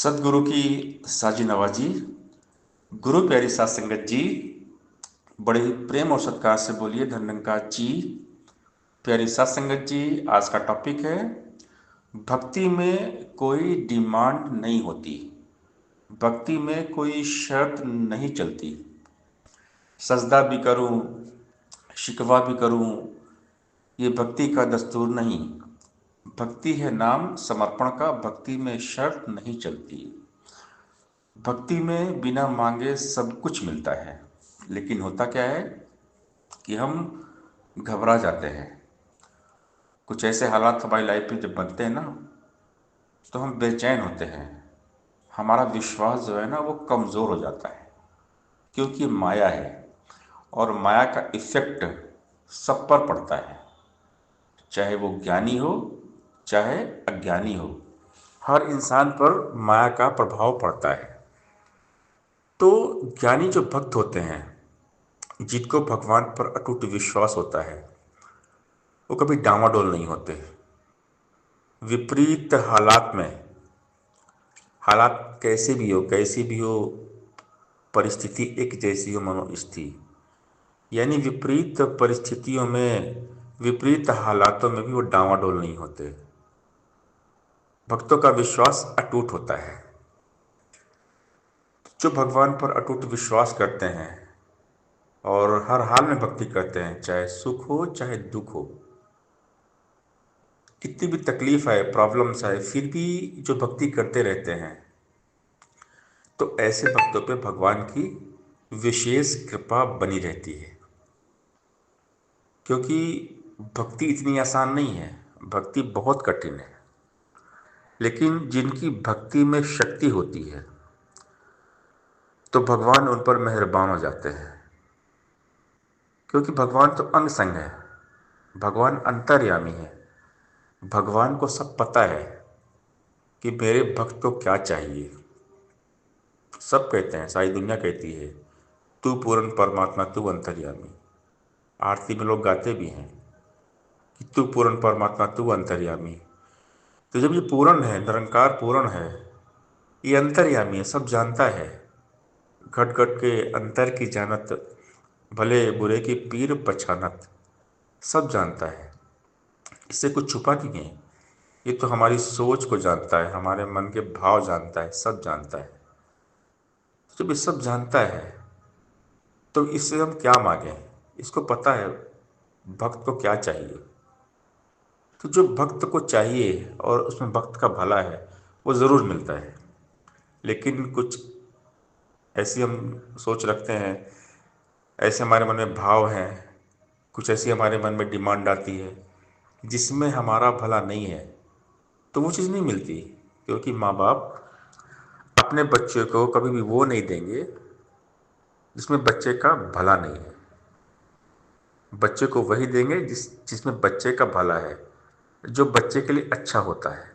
सदगुरु की साजी नवाजी। गुरु प्यारी सात संगत जी, बड़े ही प्रेम और सत्कार से बोलिए धन्यंकार जी। प्यारी सात संगत जी, आज का टॉपिक है भक्ति में कोई डिमांड नहीं होती, भक्ति में कोई शर्त नहीं चलती। सजदा भी करूं, शिकवा भी करूं, ये भक्ति का दस्तूर नहीं। भक्ति है नाम समर्पण का, भक्ति में शर्त नहीं चलती। भक्ति में बिना मांगे सब कुछ मिलता है, लेकिन होता क्या है कि हम घबरा जाते हैं। कुछ ऐसे हालात हमारी लाइफ में जब बनते हैं ना, तो हम बेचैन होते हैं। हमारा विश्वास जो है ना वो कमज़ोर हो जाता है, क्योंकि माया है और माया का इफेक्ट सब पर पड़ता है, चाहे वो ज्ञानी हो चाहे अज्ञानी हो। हर इंसान पर माया का प्रभाव पड़ता है। तो ज्ञानी जो भक्त होते हैं, जिनको भगवान पर अटूट विश्वास होता है, वो कभी डामाडोल नहीं होते। विपरीत हालात में, हालात कैसी भी हो, परिस्थिति एक जैसी हो मनोस्थिति, यानी विपरीत परिस्थितियों में, विपरीत हालातों में भी वो डामाडोल नहीं होते। भक्तों का विश्वास अटूट होता है। जो भगवान पर अटूट विश्वास करते हैं और हर हाल में भक्ति करते हैं, चाहे सुख हो चाहे दुख हो, कितनी भी तकलीफ आए, प्रॉब्लम्स आए, फिर भी जो भक्ति करते रहते हैं, तो ऐसे भक्तों पे भगवान की विशेष कृपा बनी रहती है। क्योंकि भक्ति इतनी आसान नहीं है, भक्ति बहुत कठिन है। लेकिन जिनकी भक्ति में शक्ति होती है, तो भगवान उन पर मेहरबान हो जाते हैं। क्योंकि भगवान तो अंग संग है, भगवान अंतर्यामी है। भगवान को सब पता है कि मेरे भक्त को क्या चाहिए। सब कहते हैं, सारी दुनिया कहती है, तू पूर्ण परमात्मा, तू अंतर्यामी। आरती में लोग गाते भी हैं कि तू पूर्ण परमात्मा, तू अंतर्यामी। तो जब ये पूर्ण है, निरंकार पूर्ण है, ये अंतर्यामी है, सब जानता है। घट घट के अंतर की जानत, भले बुरे की पीर पछानत, सब जानता है। इससे कुछ छुपा नहीं है। ये तो हमारी सोच को जानता है, हमारे मन के भाव जानता है, सब जानता है। जब ये सब जानता है, तो इससे हम क्या मांगे? इसको पता है भक्त को क्या चाहिए। तो जो भक्त को चाहिए और उसमें भक्त का भला है, वो ज़रूर मिलता है। लेकिन कुछ ऐसी हम सोच रखते हैं, ऐसे हमारे मन में भाव हैं, कुछ ऐसी हमारे मन में डिमांड आती है जिसमें हमारा भला नहीं है, तो वो चीज़ नहीं मिलती। क्योंकि माँ बाप अपने बच्चे को कभी भी वो नहीं देंगे जिसमें बच्चे का भला नहीं है। बच्चे को वही देंगे जिसमें बच्चे का भला है, जो बच्चे के लिए अच्छा होता है।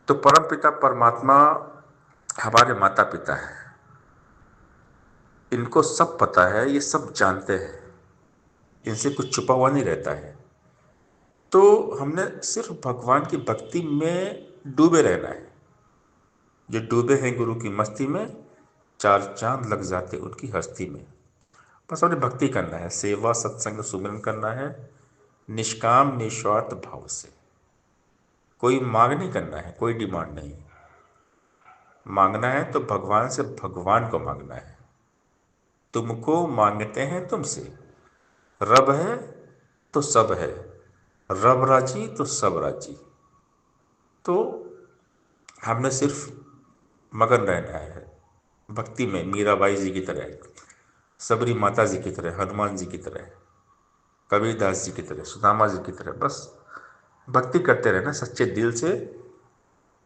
तो परम पिता परमात्मा हमारे माता पिता हैं। इनको सब पता है, ये सब जानते हैं, इनसे कुछ छुपा हुआ नहीं रहता है। तो हमने सिर्फ भगवान की भक्ति में डूबे रहना है। जो डूबे हैं गुरु की मस्ती में, चार चांद लग जाते उनकी हस्ती में। बस हमने भक्ति करना है, सेवा सत्संग सुमिरन करना है, निष्काम निस्वार्थ भाव से। कोई मांग नहीं करना है, कोई डिमांड नहीं। मांगना है तो भगवान से, भगवान को मांगना है। तुमको मांगते हैं तुमसे, रब है तो सब है, रब राजी तो सब राजी। तो हमने सिर्फ मगन रहना है भक्ति में, मीराबाई जी की तरह, सबरी माता जी की तरह, हनुमान जी की तरह, कबीरदास जी की तरह, सुदामा जी की तरह। बस भक्ति करते रहना सच्चे दिल से,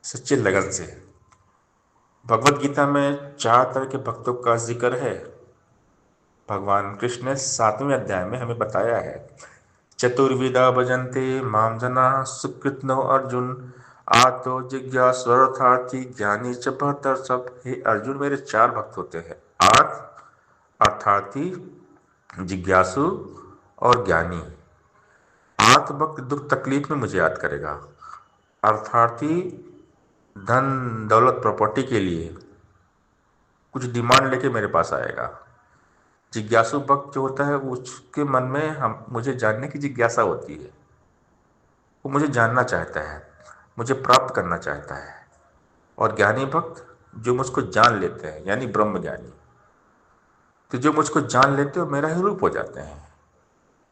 सच्चे लगन से। भगवत गीता में 4 तरह के भक्तों का जिक्र है। भगवान कृष्ण ने 7वें अध्याय में हमें बताया है, चतुर्विधा भजन्ते माम जना सुकृतनो अर्जुन, आतो जिज्ञासुर्थार्थी ज्ञानी च भरतर्षभ। हे अर्जुन, मेरे 4 भक्त होते हैं, आर्थ, अर्थार्थी, जिज्ञासु और ज्ञानी। आर्थ भक्त दुख तकलीफ में मुझे याद करेगा, अर्थार्थी धन दौलत प्रॉपर्टी के लिए कुछ डिमांड लेके मेरे पास आएगा। जिज्ञासु भक्त जो होता है उसके मन में हम मुझे जानने की जिज्ञासा होती है, वो मुझे जानना चाहता है, मुझे प्राप्त करना चाहता है। और ज्ञानी भक्त जो मुझको जान लेते हैं, यानी ब्रह्म ज्ञानी, तो जो मुझको जान लेते हो मेरा ही रूप हो जाते हैं।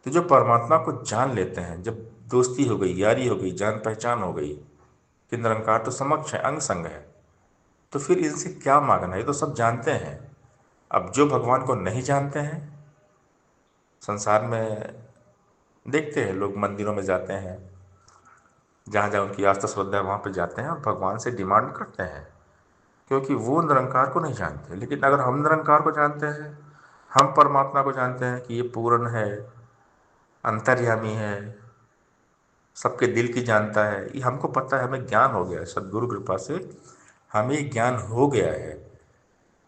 तो जो परमात्मा को जान लेते हैं, जब दोस्ती हो गई, यारी हो गई, जान पहचान हो गई कि निरंकार तो समक्ष है, अंग संग है, तो फिर इनसे क्या मांगना, ये तो सब जानते हैं। अब जो भगवान को नहीं जानते हैं, संसार में देखते हैं लोग मंदिरों में जाते हैं, जहाँ जहाँ उनकी आस्था श्रद्धा है वहाँ पे जाते हैं और भगवान से डिमांड करते हैं, क्योंकि वो निरंकार को नहीं जानते। लेकिन अगर हम निरंकार को जानते हैं, हम परमात्मा को जानते हैं कि ये पूर्ण है, अंतर्यामी है, सबके दिल की जानता है, ये हमको पता है, हमें ज्ञान हो गया है, सदगुरु कृपा से हमें ज्ञान हो गया है,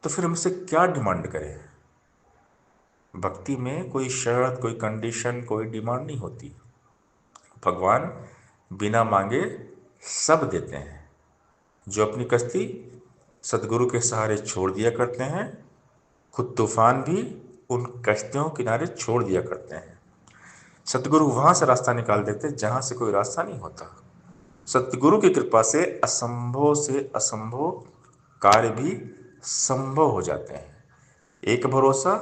तो फिर हमसे क्या डिमांड करें। भक्ति में कोई शर्त, कोई कंडीशन, कोई डिमांड नहीं होती। भगवान बिना मांगे सब देते हैं। जो अपनी कश्ती सदगुरु के सहारे छोड़ दिया करते हैं, खुद तूफान भी उन कश्तियों किनारे छोड़ दिया करते हैं। सतगुरु वहां से रास्ता निकाल देते हैं जहां से कोई रास्ता नहीं होता। सतगुरु की कृपा से असंभव कार्य भी संभव हो जाते हैं। एक भरोसा,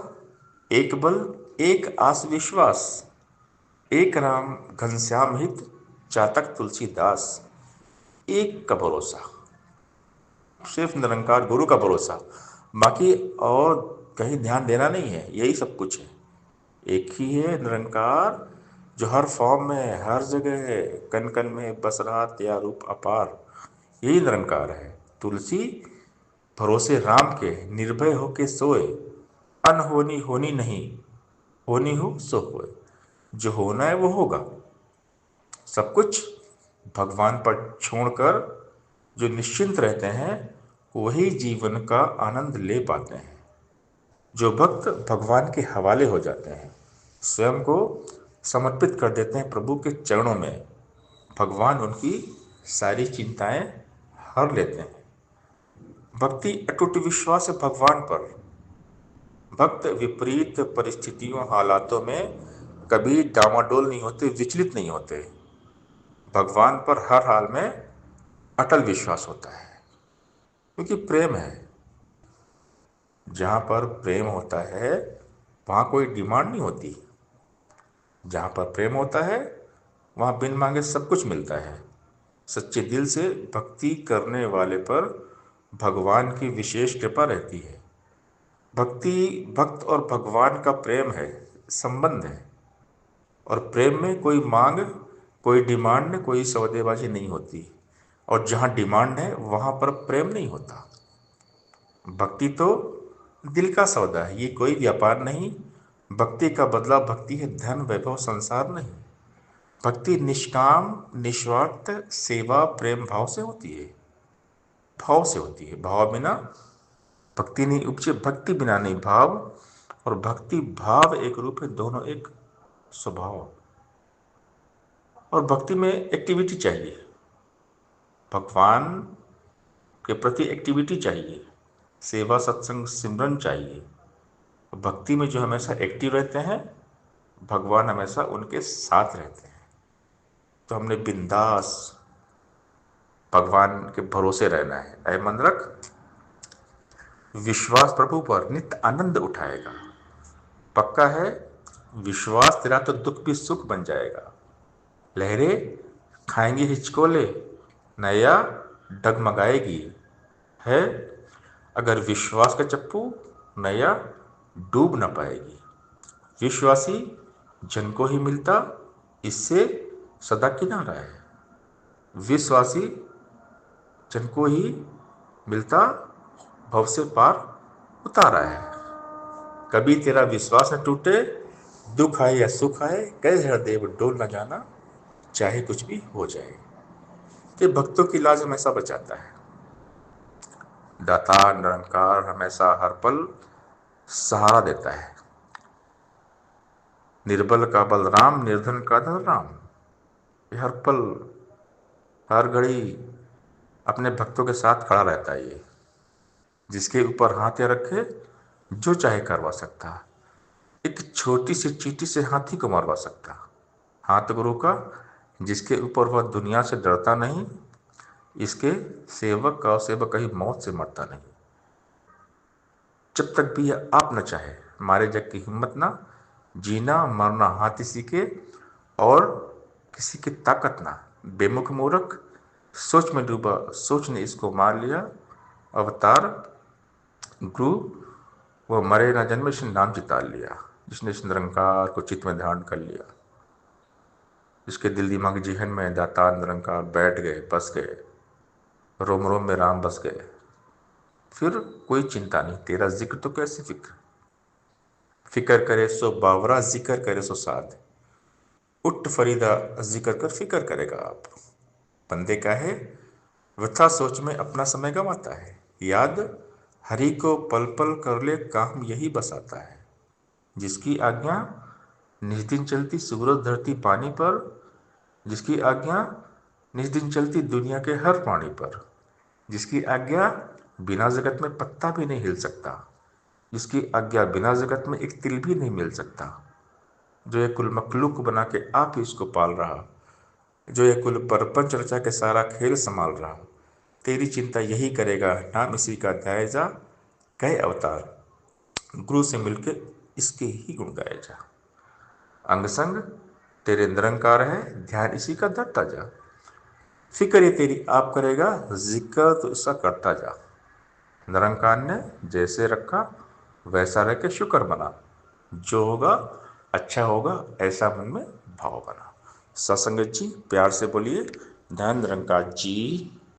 एक बल, एक आस विश्वास, एक राम घनश्याम हित, चातक तुलसीदास। एक का भरोसा, सिर्फ निरंकार गुरु का भरोसा, बाकी और कहीं ध्यान देना नहीं है, यही सब कुछ है। एक ही है निरंकार जो हर फॉर्म में है, हर जगह है, कण कण में बस रहा तेरा रूप अपार, यही निरंकार है। तुलसी भरोसे राम के, निर्भय होके सोए, अनहोनी होनी नहीं, होनी हो सो होए। जो होना है वो होगा। सब कुछ भगवान पर छोड़कर जो निश्चिंत रहते हैं, वही जीवन का आनंद ले पाते हैं। जो भक्त भगवान के हवाले हो जाते हैं, स्वयं को समर्पित कर देते हैं प्रभु के चरणों में, भगवान उनकी सारी चिंताएं हर लेते हैं। भक्ति अटूट विश्वास है भगवान पर। भक्त विपरीत परिस्थितियों, हालातों में कभी डामाडोल नहीं होते, विचलित नहीं होते। भगवान पर हर हाल में अटल विश्वास होता है, क्योंकि प्रेम है। जहाँ पर प्रेम होता है वहाँ कोई डिमांड नहीं होती। जहाँ पर प्रेम होता है वहाँ बिन मांगे सब कुछ मिलता है। सच्चे दिल से भक्ति करने वाले पर भगवान की विशेष कृपा रहती है। भक्ति भक्त और भगवान का प्रेम है, संबंध है। और प्रेम में कोई मांग, कोई डिमांड, कोई सौदेबाजी नहीं होती। और जहाँ डिमांड है वहाँ पर प्रेम नहीं होता। भक्ति तो दिल का सौदा है, ये कोई व्यापार नहीं। भक्ति का बदला भक्ति है, धन वैभव संसार नहीं। भक्ति निष्काम निस्वार्थ सेवा प्रेम भाव से होती है, भाव से होती है। भाव बिना भक्ति नहीं उपजे, भक्ति बिना नहीं भाव, और भक्ति भाव एक रूप है, दोनों एक स्वभाव। और भक्ति में एक्टिविटी चाहिए, भगवान के प्रति एक्टिविटी चाहिए, सेवा सत्संग सिमरन चाहिए। भक्ति में जो हमेशा एक्टिव रहते हैं, भगवान हमेशा उनके साथ रहते हैं। तो हमने बिंदास भगवान के भरोसे रहना है। ऐ मन रख विश्वास प्रभु पर, नित्य आनंद उठाएगा। पक्का है विश्वास तेरा तो दुख भी सुख बन जाएगा। लहरें खाएंगी हिचकोले, नैया डगमगाएगी। है अगर विश्वास का चप्पू, नैया डूब न पाएगी। विश्वासी जन को ही मिलता, इससे सदा किनारा है। विश्वासी जन को ही मिलता, भव से पार उतारा है। कभी तेरा विश्वास न टूटे, दुख आए या सुख आए, कह हृदय डोल न जाना, चाहे कुछ भी हो जाए। ये भक्तों की लाज हमेशा बचाता है। दाता निरंकार हमेशा हर पल सहारा देता है। निर्बल का बलराम, निर्धन का धन राम। ये हर पल हर घड़ी अपने भक्तों के साथ खड़ा रहता है ये, जिसके ऊपर हाथ या रखे जो चाहे करवा सकता। एक छोटी सी चींटी से हाथी को मरवा सकता। हाथ गुरु का, जिसके ऊपर वह दुनिया से डरता नहीं, इसके सेवक का सेवक कहीं मौत से मरता नहीं। जब तक भी यह आप न चाहे, मारे जग की हिम्मत ना, जीना मरना हाथी सीखे और किसी की ताकत ना। बेमुख मूर्ख, सोच में डूबा सोच ने इसको मार लिया। अवतार गुरु, वह मरे ना जन्मे इसने नाम चिता लिया। जिसने इस निरंकार को चित्त में ध्यान कर लिया, जिसके दिल दिमाग जिहन में दातार निरंकार बैठ गए, बस गए, रोम रोम में राम बस गए, फिर कोई चिंता नहीं, तेरा जिक्र तो कैसी फिक्र। फिक्र करे सो बावरा, जिक्र करे सो साध। उठ फरीदा, जिक्र कर फिक्र करेगा आप। बंदे का है वृथा सोच में अपना समय गंवाता है, याद हरि को पल पल कर ले काम यही बस आता है। जिसकी आज्ञा निज दिन चलती सूरज धरती पानी पर, जिसकी आज्ञा निज दिन चलती दुनिया के हर प्राणी पर, जिसकी आज्ञा बिना जगत में पत्ता भी नहीं हिल सकता, जिसकी आज्ञा बिना जगत में एक तिल भी नहीं मिल सकता, जो ये कुल मखलूक बना के आप ही इसको पाल रहा, जो ये कुल परपंच रचा के सारा खेल संभाल रहा, तेरी चिंता यही करेगा, नाम इसी का ध्याय जा। कहे अवतार गुरु से मिलके इसके ही गुण गाए जा। अंग संग तेरे निरंकार है, ध्यान इसी का धरता जा। फिक्र ये तेरी आप करेगा, जिक्र तो इसका करता जा। निरंकार ने जैसे रखा वैसा रह के शुक्र बना, जो होगा अच्छा होगा ऐसा मन में भाव बना। सत्संगत जी प्यार से बोलिए, धन निरंकार जी